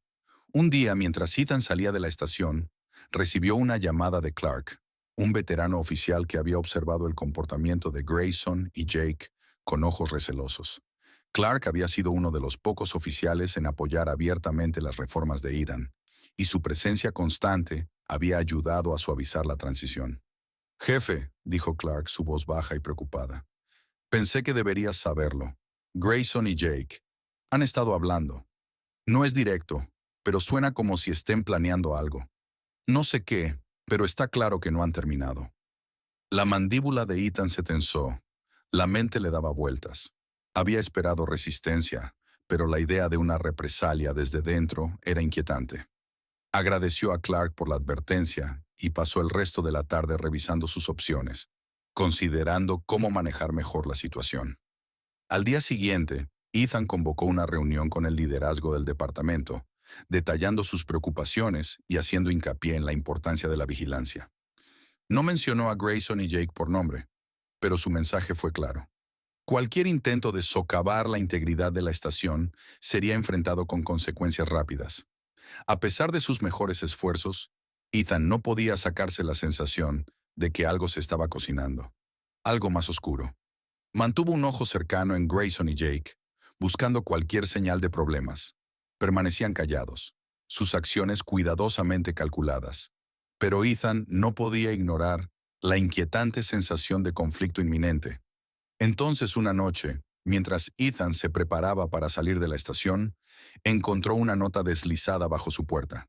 S1: Un día, mientras Ethan salía de la estación, recibió una llamada de Clark, un veterano oficial que había observado el comportamiento de Grayson y Jake con ojos recelosos. Clark había sido uno de los pocos oficiales en apoyar abiertamente las reformas de Ethan, y su presencia constante había ayudado a suavizar la transición. «Jefe», dijo Clark, su voz baja y preocupada, «pensé que deberías saberlo. Grayson y Jake han estado hablando. No es directo, pero suena como si estén planeando algo. No sé qué, pero está claro que no han terminado». La mandíbula de Ethan se tensó. La mente le daba vueltas. Había esperado resistencia, pero la idea de una represalia desde dentro era inquietante. Agradeció a Clark por la advertencia y pasó el resto de la tarde revisando sus opciones, considerando cómo manejar mejor la situación. Al día siguiente, Ethan convocó una reunión con el liderazgo del departamento, detallando sus preocupaciones y haciendo hincapié en la importancia de la vigilancia. No mencionó a Grayson y Jake por nombre, pero su mensaje fue claro. Cualquier intento de socavar la integridad de la estación sería enfrentado con consecuencias rápidas. A pesar de sus mejores esfuerzos, Ethan no podía sacarse la sensación de que algo se estaba cocinando, algo más oscuro. Mantuvo un ojo cercano en Grayson y Jake, buscando cualquier señal de problemas. Permanecían callados, sus acciones cuidadosamente calculadas. Pero Ethan no podía ignorar la inquietante sensación de conflicto inminente. Entonces una noche, mientras Ethan se preparaba para salir de la estación, encontró una nota deslizada bajo su puerta.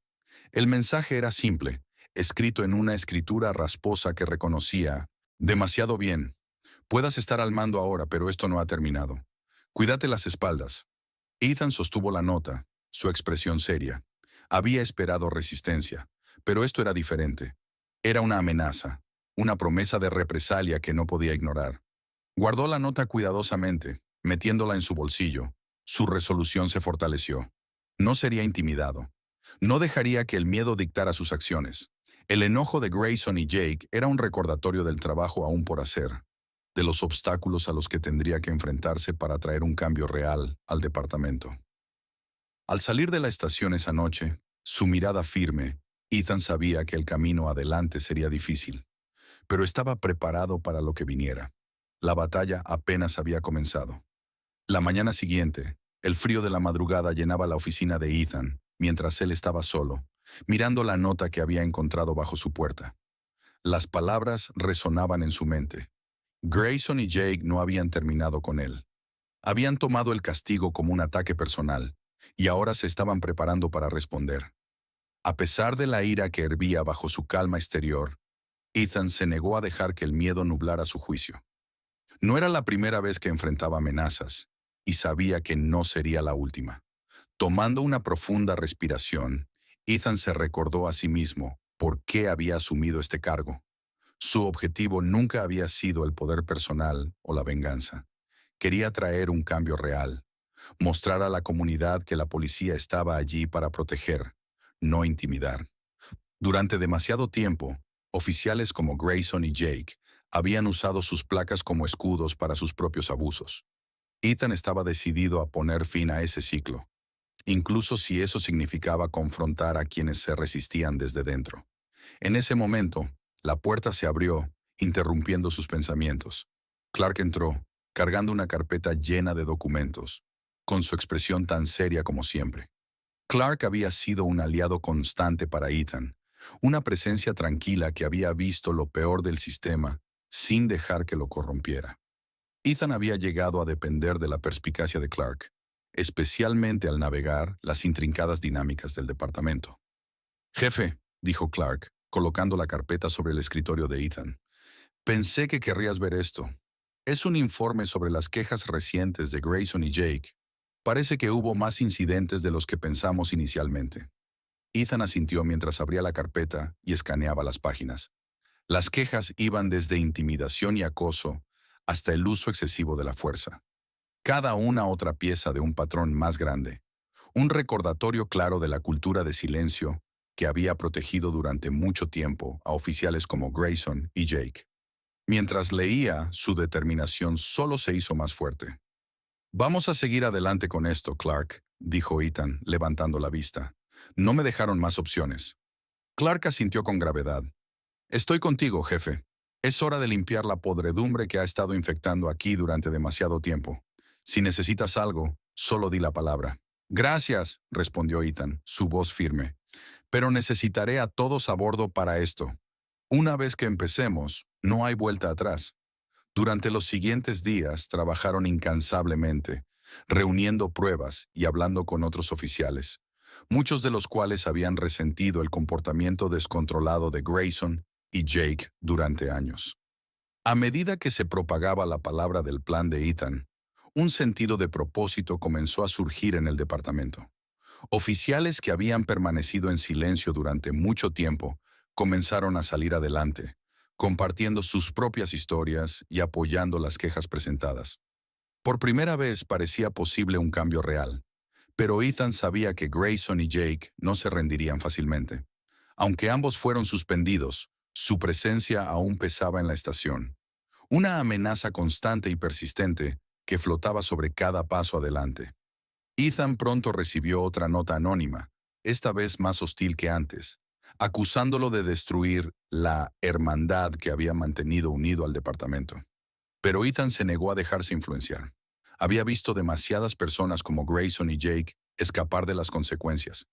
S1: El mensaje era simple, escrito en una escritura rasposa que reconocía: «Demasiado bien. Puedas estar al mando ahora, pero esto no ha terminado. Cuídate las espaldas». Ethan sostuvo la nota, su expresión seria. Había esperado resistencia, pero esto era diferente. Era una amenaza, una promesa de represalia que no podía ignorar. Guardó la nota cuidadosamente, metiéndola en su bolsillo. Su resolución se fortaleció. No sería intimidado. No dejaría que el miedo dictara sus acciones. El enojo de Grayson y Jake era un recordatorio del trabajo aún por hacer, de los obstáculos a los que tendría que enfrentarse para traer un cambio real al departamento. Al salir de la estación esa noche, su mirada firme, Ethan sabía que el camino adelante sería difícil, pero estaba preparado para lo que viniera. La batalla apenas había comenzado. La mañana siguiente, el frío de la madrugada llenaba la oficina de Ethan, mientras él estaba solo, mirando la nota que había encontrado bajo su puerta. Las palabras resonaban en su mente. Grayson y Jake no habían terminado con él. Habían tomado el castigo como un ataque personal, y ahora se estaban preparando para responder. A pesar de la ira que hervía bajo su calma exterior, Ethan se negó a dejar que el miedo nublara su juicio. No era la primera vez que enfrentaba amenazas, y sabía que no sería la última. Tomando una profunda respiración, Ethan se recordó a sí mismo por qué había asumido este cargo. Su objetivo nunca había sido el poder personal o la venganza. Quería traer un cambio real, mostrar a la comunidad que la policía estaba allí para proteger, no intimidar. Durante demasiado tiempo, oficiales como Grayson y Jake habían usado sus placas como escudos para sus propios abusos. Ethan estaba decidido a poner fin a ese ciclo, incluso si eso significaba confrontar a quienes se resistían desde dentro. En ese momento, la puerta se abrió, interrumpiendo sus pensamientos. Clark entró, cargando una carpeta llena de documentos, con su expresión tan seria como siempre. Clark había sido un aliado constante para Ethan, una presencia tranquila que había visto lo peor del sistema sin dejar que lo corrompiera. Ethan había llegado a depender de la perspicacia de Clark, especialmente al navegar las intrincadas dinámicas del departamento. «Jefe», dijo Clark, colocando la carpeta sobre el escritorio de Ethan, «pensé que querrías ver esto. Es un informe sobre las quejas recientes de Grayson y Jake. Parece que hubo más incidentes de los que pensamos inicialmente». Ethan asintió mientras abría la carpeta y escaneaba las páginas. Las quejas iban desde intimidación y acoso hasta el uso excesivo de la fuerza. Cada una otra pieza de un patrón más grande. Un recordatorio claro de la cultura de silencio que había protegido durante mucho tiempo a oficiales como Grayson y Jake. Mientras leía, su determinación solo se hizo más fuerte. «Vamos a seguir adelante con esto, Clark», dijo Ethan, levantando la vista. «No me dejaron más opciones». Clark asintió con gravedad. «Estoy contigo, jefe. Es hora de limpiar la podredumbre que ha estado infectando aquí durante demasiado tiempo. Si necesitas algo, solo di la palabra». «Gracias», respondió Ethan, su voz firme. «Pero necesitaré a todos a bordo para esto. Una vez que empecemos, no hay vuelta atrás». Durante los siguientes días trabajaron incansablemente, reuniendo pruebas y hablando con otros oficiales, muchos de los cuales habían resentido el comportamiento descontrolado de Grayson y Jake durante años. A medida que se propagaba la palabra del plan de Ethan, un sentido de propósito comenzó a surgir en el departamento. Oficiales que habían permanecido en silencio durante mucho tiempo comenzaron a salir adelante, compartiendo sus propias historias y apoyando las quejas presentadas. Por primera vez parecía posible un cambio real, pero Ethan sabía que Grayson y Jake no se rendirían fácilmente. Aunque ambos fueron suspendidos, su presencia aún pesaba en la estación. Una amenaza constante y persistente que flotaba sobre cada paso adelante. Ethan pronto recibió otra nota anónima, esta vez más hostil que antes, acusándolo de destruir la hermandad que había mantenido unido al departamento. Pero Ethan se negó a dejarse influenciar. Había visto demasiadas personas como Grayson y Jake escapar de las consecuencias,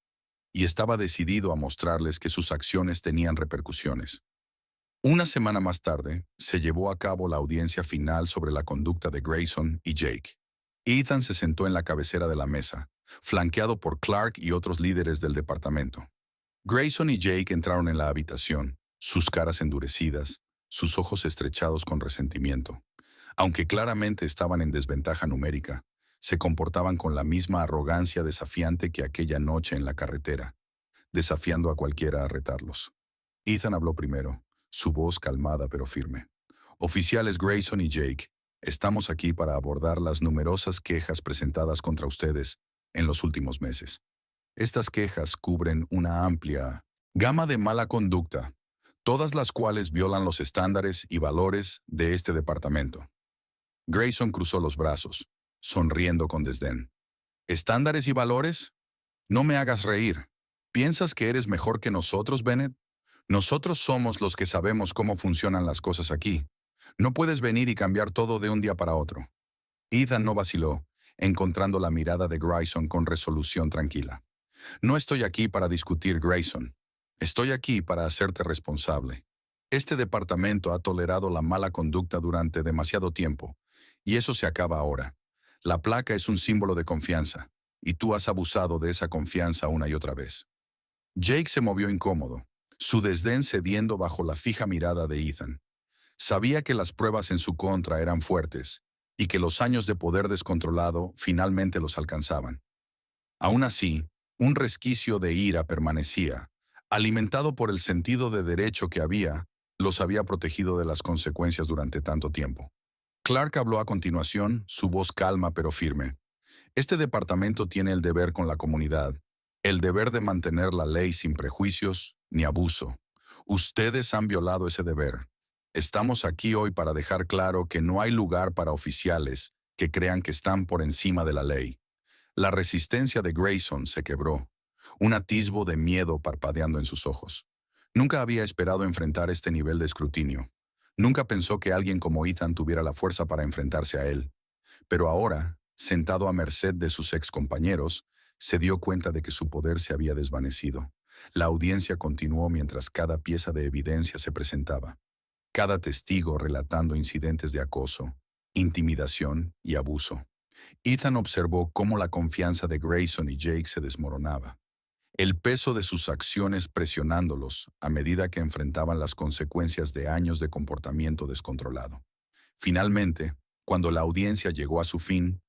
S1: y estaba decidido a mostrarles que sus acciones tenían repercusiones. Una semana más tarde, se llevó a cabo la audiencia final sobre la conducta de Grayson y Jake. Ethan se sentó en la cabecera de la mesa, flanqueado por Clark y otros líderes del departamento. Grayson y Jake entraron en la habitación, sus caras endurecidas, sus ojos estrechados con resentimiento. Aunque claramente estaban en desventaja numérica, se comportaban con la misma arrogancia desafiante que aquella noche en la carretera, desafiando a cualquiera a retarlos. Ethan habló primero, su voz calmada pero firme. «Oficiales Grayson y Jake, estamos aquí para abordar las numerosas quejas presentadas contra ustedes en los últimos meses. Estas quejas cubren una amplia gama de mala conducta, todas las cuales violan los estándares y valores de este departamento». Grayson cruzó los brazos, sonriendo con desdén. «¿Estándares y valores? No me hagas reír. ¿Piensas que eres mejor que nosotros, Bennett? Nosotros somos los que sabemos cómo funcionan las cosas aquí. No puedes venir y cambiar todo de un día para otro. Ethan no vaciló, encontrando la mirada de Grayson con resolución tranquila. No estoy aquí para discutir, Grayson. Estoy aquí para hacerte responsable. Este departamento ha tolerado la mala conducta durante demasiado tiempo, y eso se acaba ahora. La placa es un símbolo de confianza, y tú has abusado de esa confianza una y otra vez. Jake se movió incómodo, su desdén cediendo bajo la fija mirada de Ethan. Sabía que las pruebas en su contra eran fuertes, y que los años de poder descontrolado finalmente los alcanzaban. Aún así, un resquicio de ira permanecía, alimentado por el sentido de derecho que los había protegido de las consecuencias durante tanto tiempo. Clark habló a continuación, su voz calma pero firme. Este departamento tiene el deber con la comunidad, el deber de mantener la ley sin prejuicios ni abuso. Ustedes han violado ese deber. Estamos aquí hoy para dejar claro que no hay lugar para oficiales que crean que están por encima de la ley. La resistencia de Grayson se quebró, un atisbo de miedo parpadeando en sus ojos. Nunca había esperado enfrentar este nivel de escrutinio. Nunca pensó que alguien como Ethan tuviera la fuerza para enfrentarse a él. Pero ahora, sentado a merced de sus excompañeros, se dio cuenta de que su poder se había desvanecido. La audiencia continuó mientras cada pieza de evidencia se presentaba. Cada testigo relatando incidentes de acoso, intimidación y abuso. Ethan observó cómo la confianza de Grayson y Jake se desmoronaba. El peso de sus acciones presionándolos a medida que enfrentaban las consecuencias de años de comportamiento descontrolado. Finalmente, cuando la audiencia llegó a su fin,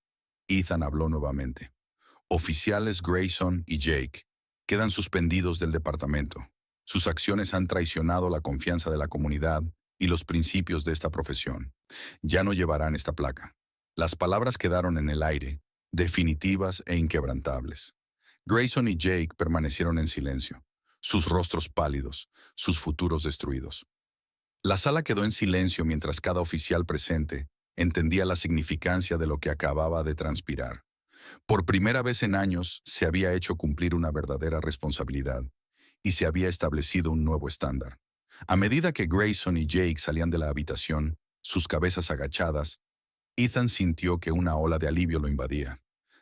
S1: Ethan habló nuevamente. Oficiales Grayson y Jake quedan suspendidos del departamento. Sus acciones han traicionado la confianza de la comunidad y los principios de esta profesión. Ya no llevarán esta placa. Las palabras quedaron en el aire, definitivas e inquebrantables. Grayson y Jake permanecieron en silencio, sus rostros pálidos, sus futuros destruidos. La sala quedó en silencio mientras cada oficial presente entendía la significancia de lo que acababa de transpirar. Por primera vez en años se había hecho cumplir una verdadera responsabilidad y se había establecido un nuevo estándar. A medida que Grayson y Jake salían de la habitación, sus cabezas agachadas, Ethan sintió que una ola de alivio lo invadía.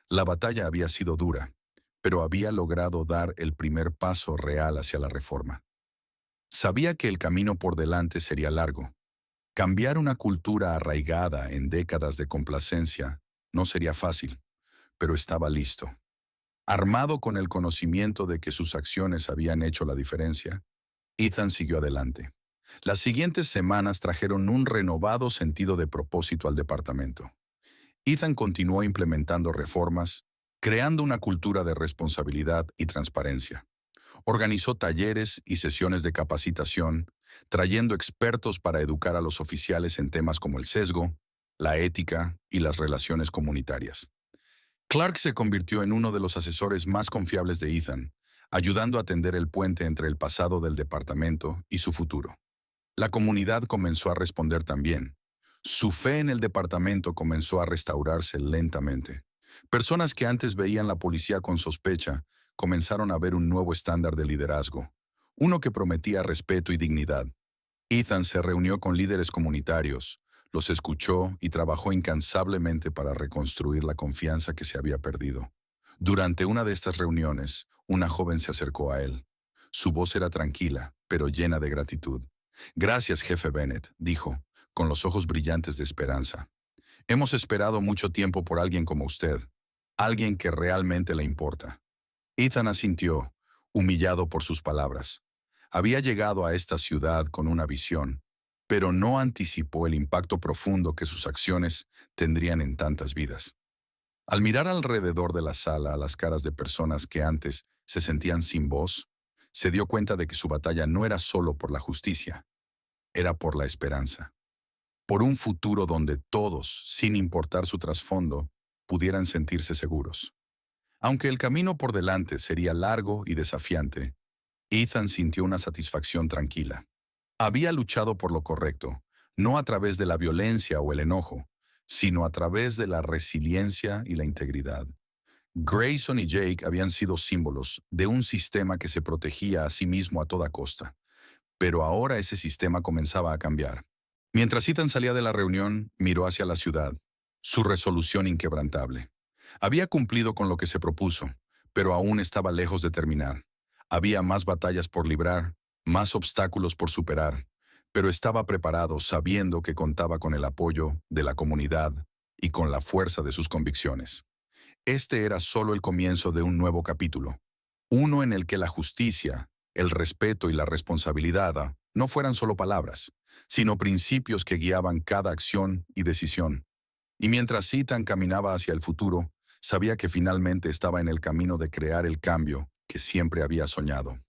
S1: La batalla había sido dura, pero había logrado dar el primer paso real hacia la reforma. Sabía que el camino por delante sería largo. Cambiar una cultura arraigada en décadas de complacencia no sería fácil, pero estaba listo. Armado con el conocimiento de que sus acciones habían hecho la diferencia, Ethan siguió adelante. Las siguientes semanas trajeron un renovado sentido de propósito al departamento. Ethan continuó implementando reformas, creando una cultura de responsabilidad y transparencia. Organizó talleres y sesiones de capacitación, trayendo expertos para educar a los oficiales en temas como el sesgo, la ética y las relaciones comunitarias. Clark se convirtió en uno de los asesores más confiables de Ethan, ayudando a tender el puente entre el pasado del departamento y su futuro. La comunidad comenzó a responder también. Su fe en el departamento comenzó a restaurarse lentamente. Personas que antes veían la policía con sospecha comenzaron a ver un nuevo estándar de liderazgo, uno que prometía respeto y dignidad. Ethan se reunió con líderes comunitarios, los escuchó y trabajó incansablemente para reconstruir la confianza que se había perdido. Durante una de estas reuniones, una joven se acercó a él. Su voz era tranquila, pero llena de gratitud. «Gracias, jefe Bennett», dijo, con los ojos brillantes de esperanza. «Hemos esperado mucho tiempo por alguien como usted, alguien que realmente le importa». Ethan asintió, humillado por sus palabras. Había llegado a esta ciudad con una visión, pero no anticipó el impacto profundo que sus acciones tendrían en tantas vidas. Al mirar alrededor de la sala a las caras de personas que antes se sentían sin voz, se dio cuenta de que su batalla no era solo por la justicia, era por la esperanza. Por un futuro donde todos, sin importar su trasfondo, pudieran sentirse seguros. Aunque el camino por delante sería largo y desafiante, Ethan sintió una satisfacción tranquila. Había luchado por lo correcto, no a través de la violencia o el enojo, sino a través de la resiliencia y la integridad. Grayson y Jake habían sido símbolos de un sistema que se protegía a sí mismo a toda costa, pero ahora ese sistema comenzaba a cambiar. Mientras Ethan salía de la reunión, miró hacia la ciudad, su resolución inquebrantable. Había cumplido con lo que se propuso, pero aún estaba lejos de terminar. Había más batallas por librar, más obstáculos por superar, pero estaba preparado sabiendo que contaba con el apoyo de la comunidad y con la fuerza de sus convicciones. Este era solo el comienzo de un nuevo capítulo, uno en el que la justicia, el respeto y la responsabilidad no fueran solo palabras, sino principios que guiaban cada acción y decisión. Y mientras Ethan caminaba hacia el futuro, sabía que finalmente estaba en el camino de crear el cambio que siempre había soñado.